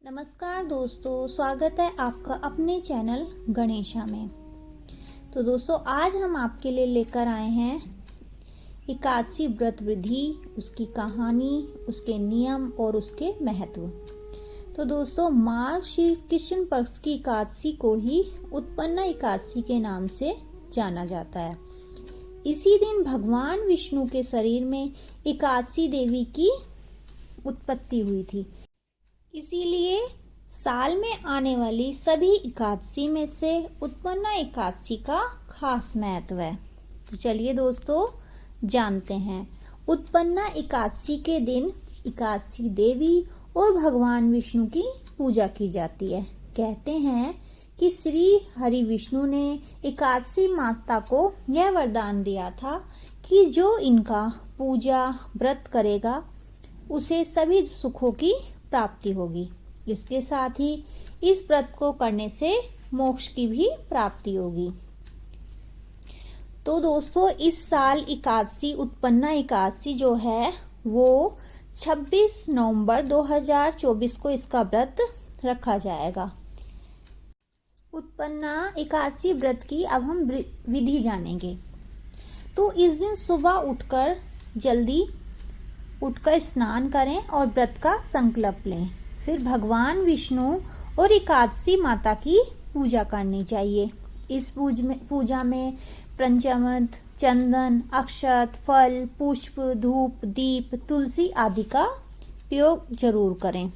नमस्कार दोस्तों, स्वागत है आपका अपने चैनल गणेशा में। तो दोस्तों, आज हम आपके लिए लेकर आए हैं एकादशी व्रत विधि, उसकी कहानी, उसके नियम और उसके महत्व। तो दोस्तों, मार्ग श्री कृष्ण पक्ष की एकादशी को ही उत्पन्ना एकादशी के नाम से जाना जाता है। इसी दिन भगवान विष्णु के शरीर में एकादशी देवी की उत्पत्ति हुई थी। इसीलिए साल में आने वाली सभी एकादशी में से उत्पन्ना एकादशी का खास महत्व है। तो चलिए दोस्तों, जानते हैं। उत्पन्ना एकादशी के दिन एकादशी देवी और भगवान विष्णु की पूजा की जाती है। कहते हैं कि श्री हरि विष्णु ने एकादशी माता को यह वरदान दिया था कि जो इनका पूजा व्रत करेगा उसे सभी सुखों की प्राप्ति होगी। इसके साथ ही इस व्रत को करने से मोक्ष की भी प्राप्ति होगी। तो दोस्तों, इस साल एकादशी उत्पन्ना एकादशी जो है वो 26 नवंबर 2024 को इसका व्रत रखा जाएगा। उत्पन्ना एकादशी व्रत की अब हम विधि जानेंगे। तो इस दिन सुबह जल्दी उठकर स्नान करें और व्रत का संकल्प लें। फिर भगवान विष्णु और एकादशी माता की पूजा करनी चाहिए। इस पूजा में पंचामृत, चंदन, अक्षत, फल, पुष्प, धूप, दीप, तुलसी आदि का प्रयोग जरूर करें।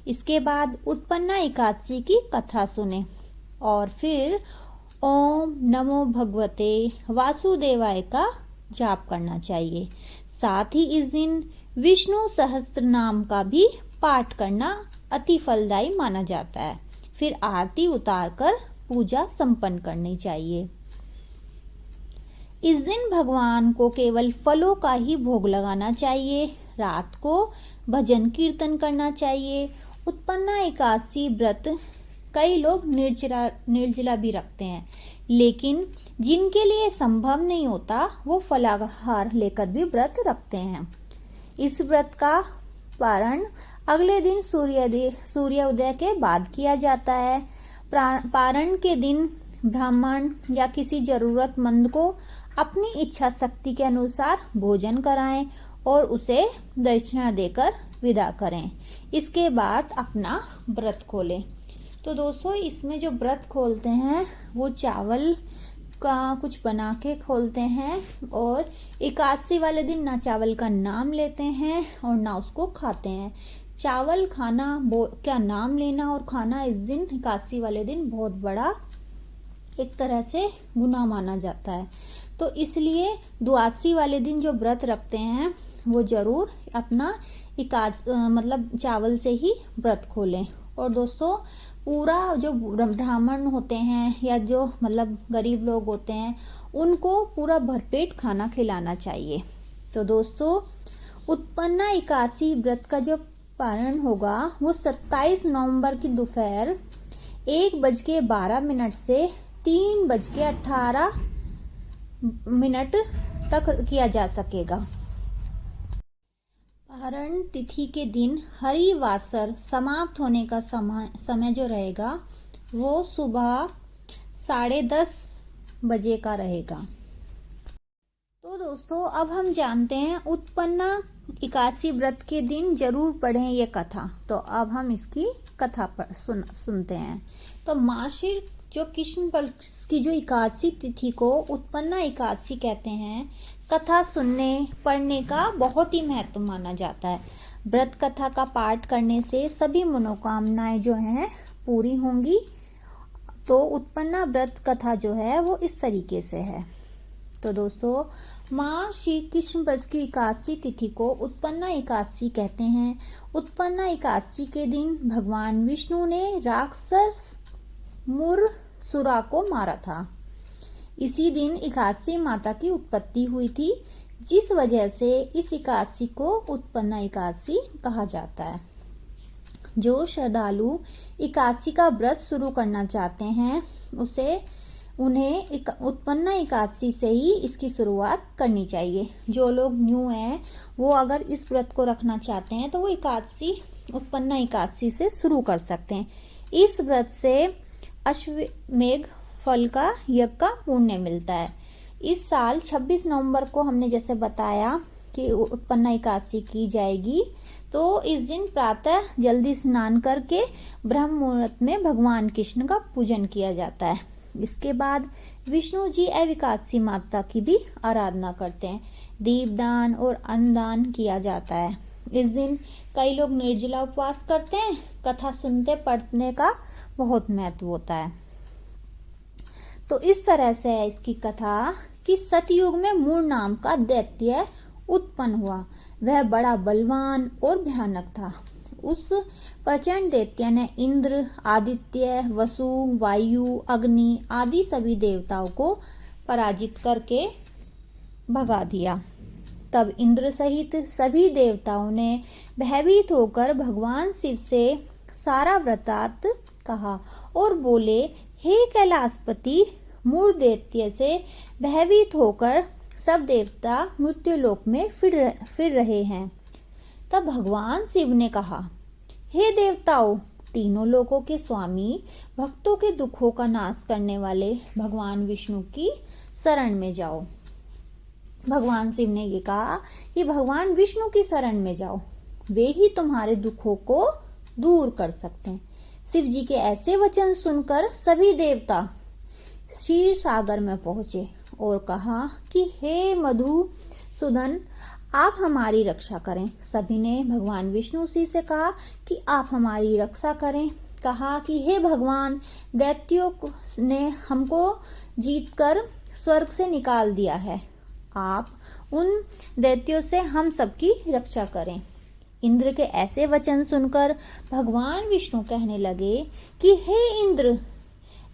इसके बाद उत्पन्ना एकादशी की कथा सुनें और फिर ओम नमो भगवते वासुदेवाय का जाप करना चाहिए। साथ ही इस दिन विष्णु सहस्त्र नाम का भी पाठ करना अति फलदायी माना जाता है। फिर आरती उतारकर पूजा संपन्न करनी चाहिए। इस दिन भगवान को केवल फलों का ही भोग लगाना चाहिए। रात को भजन कीर्तन करना चाहिए। उत्पन्ना एकादशी व्रत कई लोग निर्जला भी रखते हैं, लेकिन जिनके लिए संभव नहीं होता वो फलाहार लेकर भी व्रत रखते हैं। इस व्रत का पारण अगले दिन सूर्योदय के बाद किया जाता है। पारण के दिन ब्राह्मण या किसी जरूरतमंद को अपनी इच्छा शक्ति के अनुसार भोजन कराएं और उसे दक्षिणा देकर विदा करें। इसके बाद अपना व्रत खोलें। तो दोस्तों, इसमें जो व्रत खोलते हैं वो चावल का कुछ बना के खोलते हैं और एकादशी वाले दिन ना चावल का नाम लेते हैं और ना उसको खाते हैं। चावल खाना क्या नाम लेना और खाना इस दिन एकादशी वाले दिन बहुत बड़ा एक तरह से गुनाह माना जाता है। तो इसलिए द्वादशी वाले दिन जो व्रत रखते हैं वो जरूर अपना चावल से ही व्रत खोलें। और दोस्तों, पूरा जो ब्राह्मण होते हैं या जो गरीब लोग होते हैं उनको पूरा भरपेट खाना खिलाना चाहिए। तो दोस्तों, उत्पन्ना एकादशी व्रत का जो पारण होगा वो 27 नवंबर की दोपहर 1:12 से 3:18 तक किया जा सकेगा। पारण तिथि के दिन हरिवासर समाप्त होने का समय जो रहेगा वो सुबह 10:30 बजे का रहेगा। तो दोस्तों, अब हम जानते हैं उत्पन्ना एकादशी व्रत के दिन जरूर पढ़ें ये कथा। तो अब हम इसकी कथा सुनते हैं। तो मार्गशीर्ष जो कृष्ण पक्ष की जो एकादशी तिथि को उत्पन्ना एकादशी कहते हैं, कथा सुनने पढ़ने का बहुत ही महत्व माना जाता है। व्रत कथा का पाठ करने से सभी मनोकामनाएं जो हैं पूरी होंगी। तो उत्पन्ना व्रत कथा जो है वो इस तरीके से है। तो दोस्तों, माँ श्री कृष्ण पक्ष की एकादशी तिथि को उत्पन्ना एकादशी कहते हैं। उत्पन्ना एकादशी के दिन भगवान विष्णु ने राक्षस मूरसुरा को मारा था। इसी दिन एकादशी माता की उत्पत्ति हुई थी, जिस वजह से इस एकादशी को उत्पन्ना एकादशी कहा जाता है। जो श्रद्धालु एकादशी का व्रत शुरू करना चाहते हैं उन्हें उत्पन्ना एकादशी से ही इसकी शुरुआत करनी चाहिए। जो लोग न्यू हैं वो अगर इस व्रत को रखना चाहते हैं तो वो एकादशी उत्पन्ना एकादशी से शुरू कर सकते हैं। इस व्रत से अश्वमेघ फल का यज्ञ का पुण्य मिलता है। इस साल 26 नवंबर को हमने जैसे बताया कि उत्पन्ना एकादशी की जाएगी, तो इस दिन प्रातः जल्दी स्नान करके ब्रह्म मुहूर्त में भगवान कृष्ण का पूजन किया जाता है। इसके बाद विष्णु जी एकादशी माता की भी आराधना करते हैं। दीपदान और अन्नदान किया जाता है। इस दिन कई लोग निर्जला उपवास करते हैं। कथा सुनते पढ़ने का बहुत महत्व होता है। तो इस तरह से है इसकी कथा कि सतयुग में मूर नाम का दैत्य उत्पन्न हुआ। वह बड़ा बलवान और भयानक था। उस प्रचंड दैत्य ने इंद्र, आदित्य, वसु, वायु, अग्नि आदि सभी देवताओं को पराजित करके भगा दिया। तब इंद्र सहित सभी देवताओं ने भयभीत होकर भगवान शिव से सारा वृत्तांत कहा और बोले, हे कैलाशपति, मूर दैत्य से भयभीत होकर सब देवता मृत्युलोक में फिर रहे हैं। तब भगवान शिव ने कहा, हे देवताओं, तीनों लोकों के स्वामी, भक्तों के दुखों का नाश करने वाले भगवान विष्णु की शरण में जाओ। भगवान शिव ने ये कहा कि भगवान विष्णु की शरण में जाओ, वे ही तुम्हारे दुखों को दूर कर सकते हैं। शिव जी के ऐसे वचन सुनकर सभी देवता क्षीर सागर में पहुंचे और कहा कि हे मधुसूदन, आप हमारी रक्षा करें। सभी ने भगवान विष्णु से कहा कि आप हमारी रक्षा करें। कहा कि हे भगवान, दैत्यों ने हमको जीतकर स्वर्ग से निकाल दिया है, आप उन दैत्यों से हम सबकी रक्षा करें। इंद्र के ऐसे वचन सुनकर भगवान विष्णु कहने लगे कि हे इंद्र,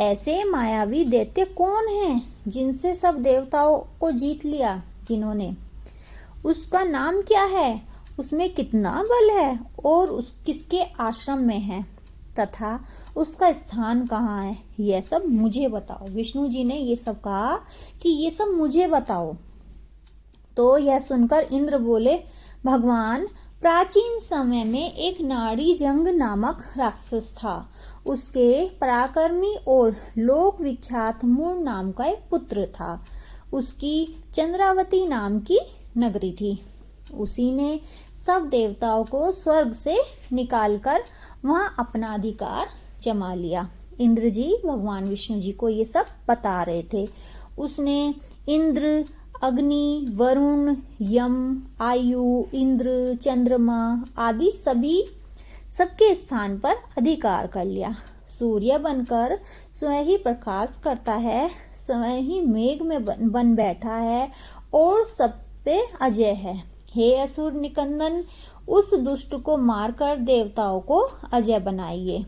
ऐसे मायावी दैत्य कौन है जिनसे सब देवताओं को जीत लिया? जिन्होंने, उसका नाम क्या है, उसमें कितना बल है और उस किसके आश्रम में है तथा उसका स्थान कहाँ है, यह सब मुझे बताओ। विष्णु जी ने ये सब कहा कि ये सब मुझे बताओ। तो यह सुनकर इंद्र बोले, भगवान, प्राचीन समय में एक नाड़ी जंग नामक राक्षस था। उसके पराक्रमी और लोक विख्यात मूर नाम का एक पुत्र था। उसकी चंद्रावती नाम की नगरी थी। उसी ने सब देवताओं को स्वर्ग से निकालकर वहां अपना अधिकार जमा लिया। इंद्र जी भगवान विष्णु जी को ये सब बता रहे थे। उसने इंद्र, अग्नि, वरुण, यम, आयु, इंद्र, चंद्रमा आदि सबके स्थान पर अधिकार कर लिया। सूर्य बनकर स्वयं ही प्रकाश करता है, स्वयं ही मेघ में बन बैठा है और सब पे अजय है। हे असुर निकंदन, उस दुष्ट को मारकर देवताओं को अजय बनाइए।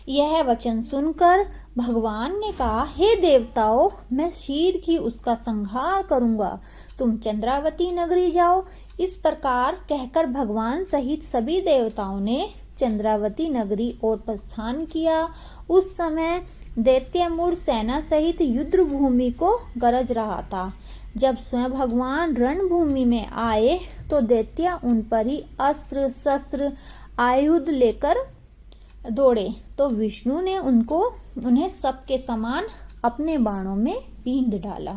यह वचन सुनकर भगवान ने कहा, हे देवताओं, मैं शीघ्र ही उसका संहार करूंगा। तुम चंद्रावती नगरी जाओ। इस प्रकार कहकर भगवान सहित सभी देवताओं ने चंद्रावती नगरी और प्रस्थान किया। उस समय दैत्य मूर सेना सहित युद्ध भूमि को गरज रहा था। जब स्वयं भगवान रणभूमि में आए तो दैत्य उन पर ही अस्त्र शस्त्र आयुध लेकर दौड़े, तो विष्णु ने उन्हें सबके समान अपने बाणों में बींध डाला।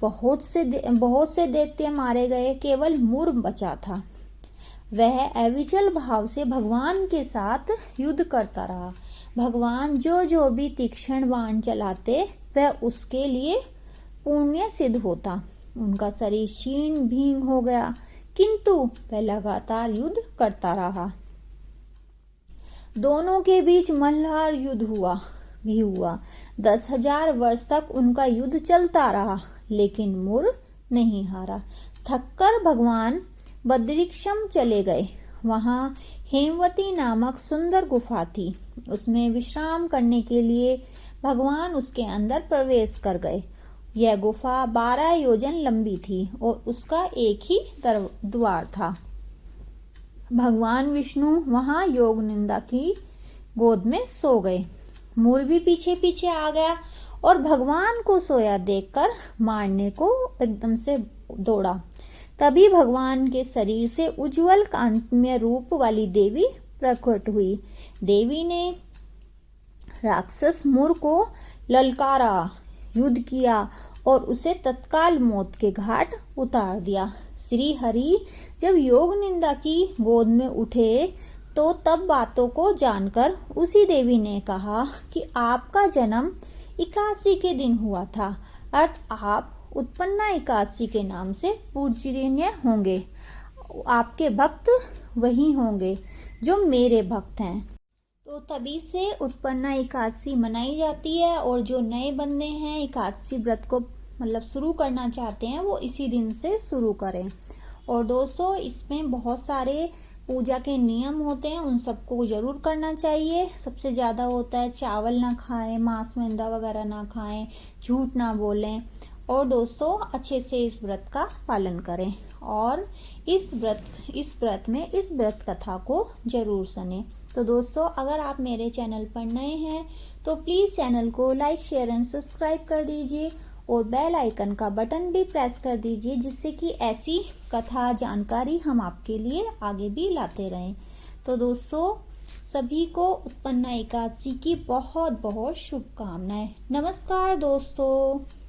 बहुत से दैत्य मारे गए, केवल मूर बचा था। वह अविचल भाव से भगवान के साथ युद्ध करता रहा। भगवान जो भी तीक्ष्ण बाण चलाते वह उसके लिए पुण्य सिद्ध होता। उनका शरीर क्षीण भींग हो गया, किंतु वह लगातार युद्ध करता रहा। दोनों के बीच मल्हार युद्ध हुआ। 10,000 वर्ष तक उनका युद्ध चलता रहा, लेकिन मूर नहीं हारा। थककर भगवान बद्रिक्षम चले गए। वहां हेमवती नामक सुंदर गुफा थी। उसमें विश्राम करने के लिए भगवान उसके अंदर प्रवेश कर गए। यह गुफा 12 योजन लंबी थी और उसका एक ही द्वार था। भगवान विष्णु वहां योग निंदा की गोद में सो गए। मूर भी पीछे पीछे आ गया और भगवान को सोया देखकर मारने को एकदम से दौड़ा। तभी भगवान के शरीर से उज्जवल कांतिमय रूप वाली देवी प्रकट हुई। देवी ने राक्षस मुर को ललकारा, युद्ध किया और उसे तत्काल मौत के घाट उतार दिया। श्री हरि जब योग निंदा की गोद में उठे तो तब बातों को जानकर उसी देवी ने कहा कि आपका जन्म 81 के दिन हुआ था, अर्थात आप उत्पन्ना एकादशी के नाम से पूजनीय होंगे। आपके भक्त वही होंगे जो मेरे भक्त हैं। तो तभी से उत्पन्ना एकादशी मनाई जाती है और जो नए बंदे हैं एकादशी व्रत को शुरू करना चाहते हैं वो इसी दिन से शुरू करें। और दोस्तों इसमें बहुत सारे पूजा के नियम होते हैं, उन सबको जरूर करना चाहिए। सबसे ज़्यादा होता है चावल ना खाएं, मांस मैदा वगैरह ना खाएं, झूठ ना बोलें और दोस्तों अच्छे से इस व्रत का पालन करें और इस व्रत में इस व्रत कथा को जरूर सुनें। तो दोस्तों अगर आप मेरे चैनल पर नए हैं तो प्लीज़ चैनल को लाइक शेयर एंड सब्सक्राइब कर दीजिए और बेल आइकन का बटन भी प्रेस कर दीजिए, जिससे कि ऐसी कथा जानकारी हम आपके लिए आगे भी लाते रहें। तो दोस्तों सभी को उत्पन्ना एकादशी की बहुत बहुत शुभकामनाएं। नमस्कार दोस्तों।